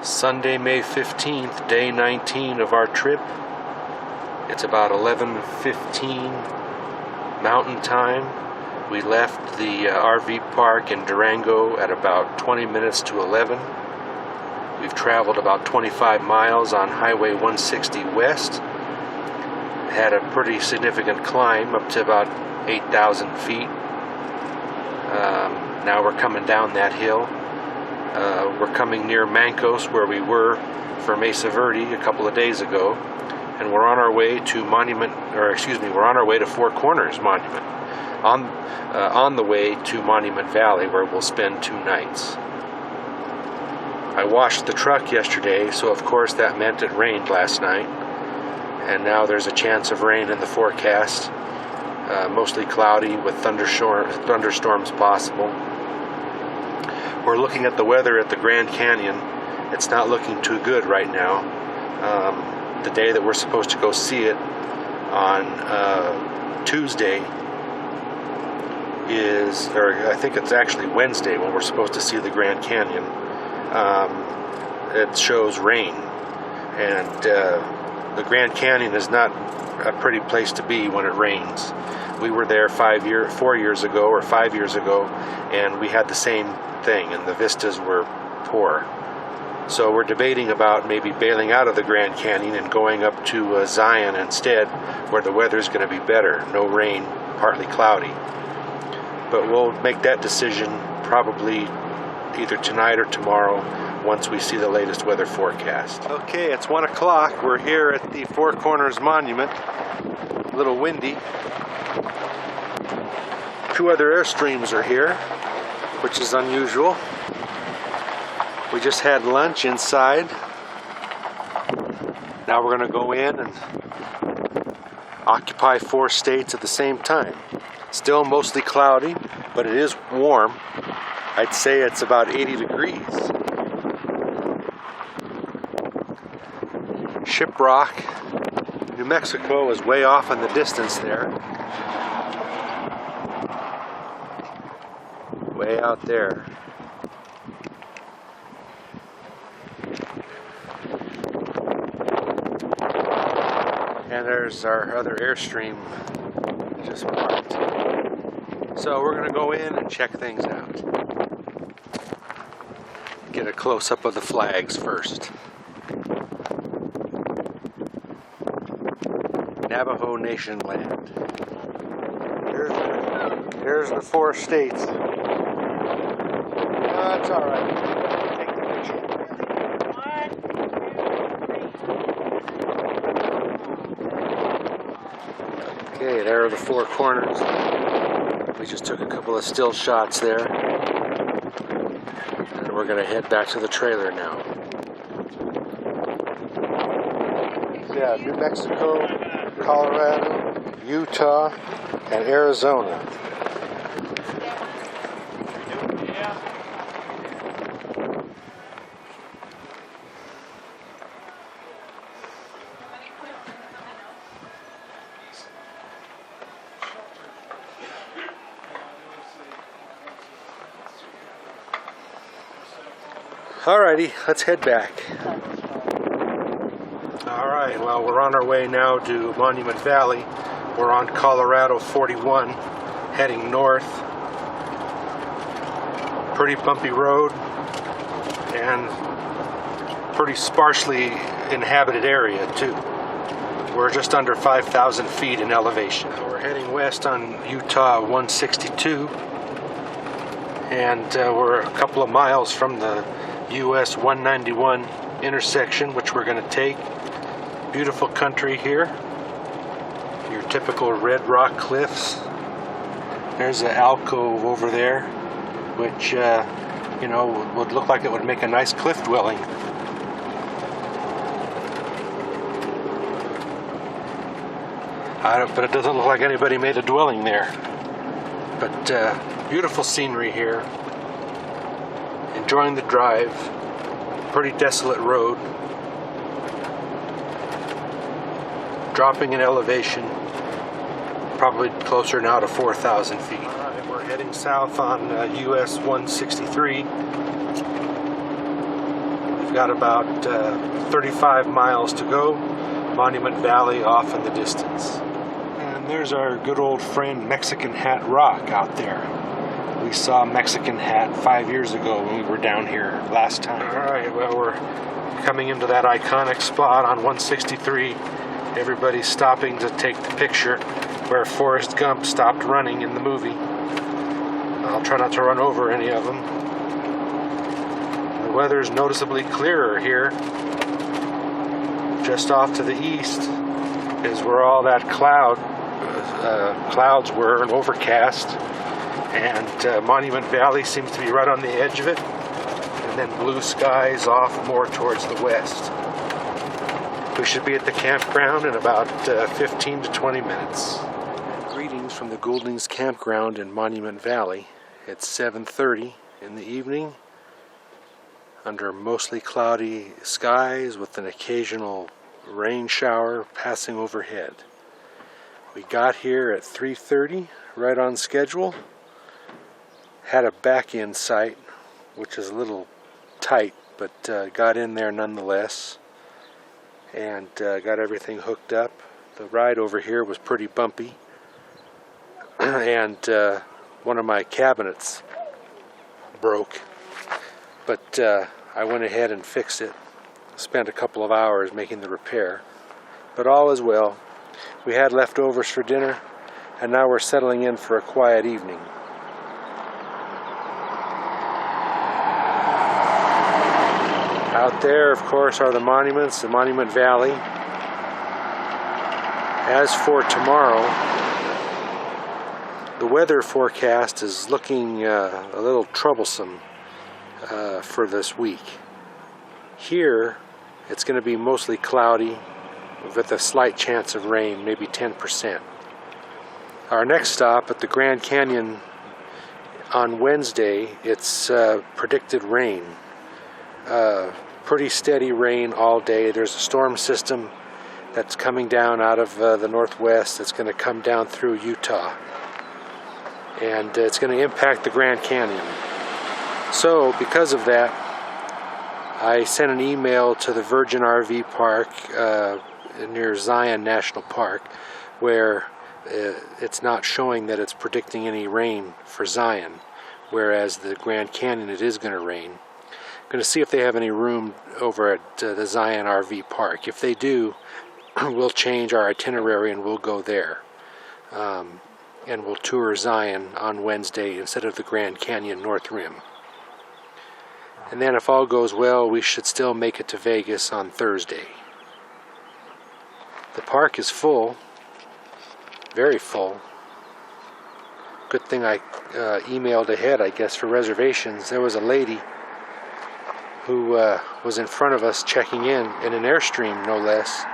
Sunday, May 15th, day 19 of our trip. It's about 11:15 Mountain Time. We left the RV park in Durango at about 20 minutes to 11. We've traveled about 25 miles on Highway 160 West. Had a pretty significant climb up to about 8,000 feet. Now we're coming down that hill. We're coming near Mancos, where we were for Mesa Verde a couple of days ago, and we're on our way to we're on our way to Four Corners Monument. On the way to Monument Valley, where we'll spend 2 nights. I washed the truck yesterday, so of course that meant it rained last night, and now there's a chance of rain in the forecast. Mostly cloudy with thunderstorms possible. We're looking at the weather at the Grand Canyon. It's not looking too good right now. The day that we're supposed to go see it on Tuesday I think it's actually Wednesday when we're supposed to see the Grand Canyon. It shows rain, and the Grand Canyon is not a pretty place to be when it rains. We were there 5 years ago, and we had the same thing, and the vistas were poor. So we're debating about maybe bailing out of the Grand Canyon and going up to Zion instead, where the weather's going to be better. No rain, partly cloudy. But we'll make that decision probably either tonight or tomorrow once we see the latest weather forecast. Okay, it's 1 o'clock. We're here at the Four Corners Monument. A little windy. 2 other Airstreams are here, which is unusual. We just had lunch inside. Now we're going to go in and occupy 4 states at the same time. Still mostly cloudy, but it is warm. I'd say it's about 80 degrees. Shiprock, New Mexico is way off in the distance there. Way out there. And there's our other Airstream just parked. So we're going to go in and check things out. Get a close-up of the flags first. Navajo Nation land. Here's the 4 states. That's all right. Take the picture. Okay, there are the 4 corners. We just took a couple of still shots there. And we're going to head back to the trailer now. Yeah, New Mexico, Colorado, Utah, and Arizona. Alrighty, let's head back. Alright, well, we're on our way now to Monument Valley. We're on Colorado 41, heading north. Pretty bumpy road, and pretty sparsely inhabited area, too. We're just under 5,000 feet in elevation. We're heading west on Utah 162, and we're a couple of miles from the US 191 intersection, which we're going to take. Beautiful country here. Your typical red rock cliffs. There's an alcove over there, which would look like it would make a nice cliff dwelling. But it doesn't look like anybody made a dwelling there. But beautiful scenery here. Enjoying the drive. Pretty desolate road. Dropping in elevation. Probably closer now to 4,000 feet. Alright, we're heading south on US 163. We've got about 35 miles to go. Monument Valley off in the distance. And there's our good old friend Mexican Hat Rock out there. We saw Mexican Hat 5 years ago when we were down here last time. Alright, well, we're coming into that iconic spot on 163. Everybody's stopping to take the picture where Forrest Gump stopped running in the movie. I'll try not to run over any of them. The weather's noticeably clearer here. Just off to the east is where all that clouds were and overcast. And Monument Valley seems to be right on the edge of it. And then blue skies off more towards the west. We should be at the campground in about 15 to 20 minutes. Greetings from the Guldens Campground in Monument Valley. It's 7:30 in the evening under mostly cloudy skies with an occasional rain shower passing overhead. We got here at 3:30, right on schedule. Had a back-in site, which is a little tight, but got in there nonetheless. And got everything hooked up. The ride over here was pretty bumpy. And one of my cabinets broke. But I went ahead and fixed it. Spent a couple of hours making the repair. But all is well. We had leftovers for dinner, and now we're settling in for a quiet evening. Out there, of course, are the monuments, the Monument Valley. As for tomorrow, the weather forecast is looking a little troublesome for this week. Here, it's going to be mostly cloudy with a slight chance of rain, maybe 10%. Our next stop at the Grand Canyon on Wednesday, it's predicted rain. Pretty steady rain all day. There's a storm system that's coming down out of the northwest that's going to come down through Utah. And it's going to impact the Grand Canyon. So, because of that, I sent an email to the Virgin RV Park near Zion National Park, where it's not showing that it's predicting any rain for Zion, whereas the Grand Canyon it is going to rain. I'm going to see if they have any room over at the Zion RV Park. If they do, we'll change our itinerary and we'll go there. And we'll tour Zion on Wednesday instead of the Grand Canyon North Rim. And then if all goes well, we should still make it to Vegas on Thursday. The park is full, very full. Good thing I emailed ahead, I guess, for reservations. There was a lady who was in front of us checking in an Airstream, no less.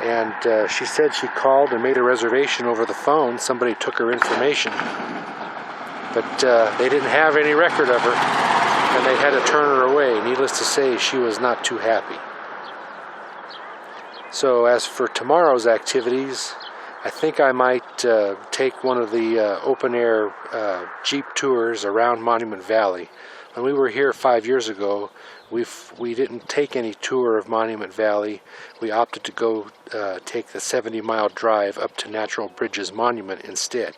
And she said she called and made a reservation over the phone. Somebody took her information, but they didn't have any record of her, and they had to turn her away. Needless to say, she was not too happy. So as for tomorrow's activities, I think I might take one of the open-air Jeep tours around Monument Valley. When we were here 5 years ago, we didn't take any tour of Monument Valley. We opted to go take the 70-mile drive up to Natural Bridges Monument instead.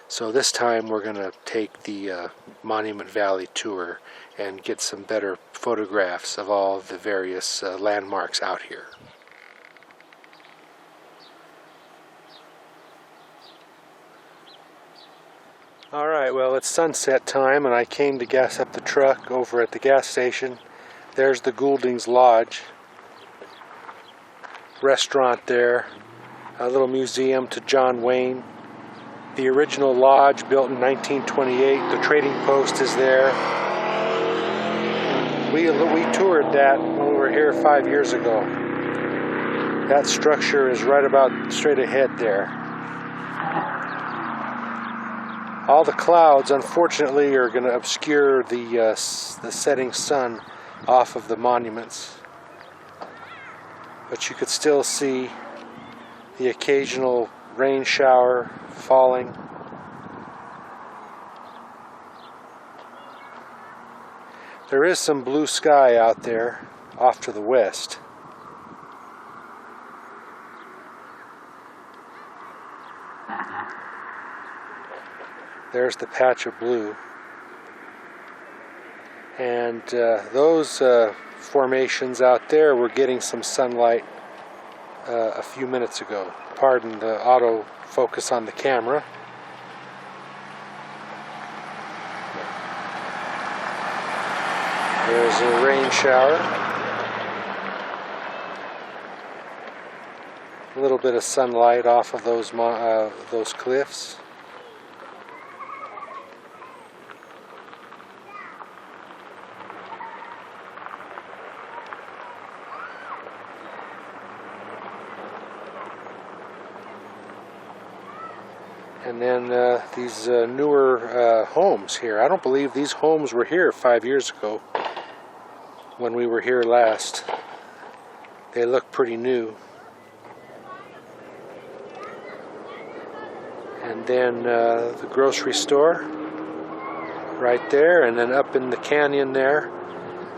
So this time we're going to take the Monument Valley tour and get some better photographs of all the various landmarks out here. Alright, well, it's sunset time and I came to gas up the truck over at the gas station. There's the Guldens Lodge restaurant there, a little museum to John Wayne. The original lodge built in 1928, the trading post is there. We toured that when we were here 5 years ago. That structure is right about straight ahead there. All the clouds, unfortunately, are going to obscure the setting sun off of the monuments. But you could still see the occasional rain shower falling. There is some blue sky out there off to the west. There's the patch of blue. And those formations out there were getting some sunlight a few minutes ago. Pardon the auto focus on the camera. There's a rain shower. A little bit of sunlight off of those cliffs. And then these newer homes here. I don't believe these homes were here 5 years ago when we were here last. They look pretty new. And then the grocery store right there, and then up in the canyon there,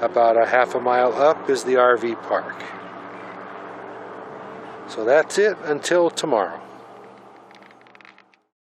about a half a mile up, is the RV park. So that's it until tomorrow.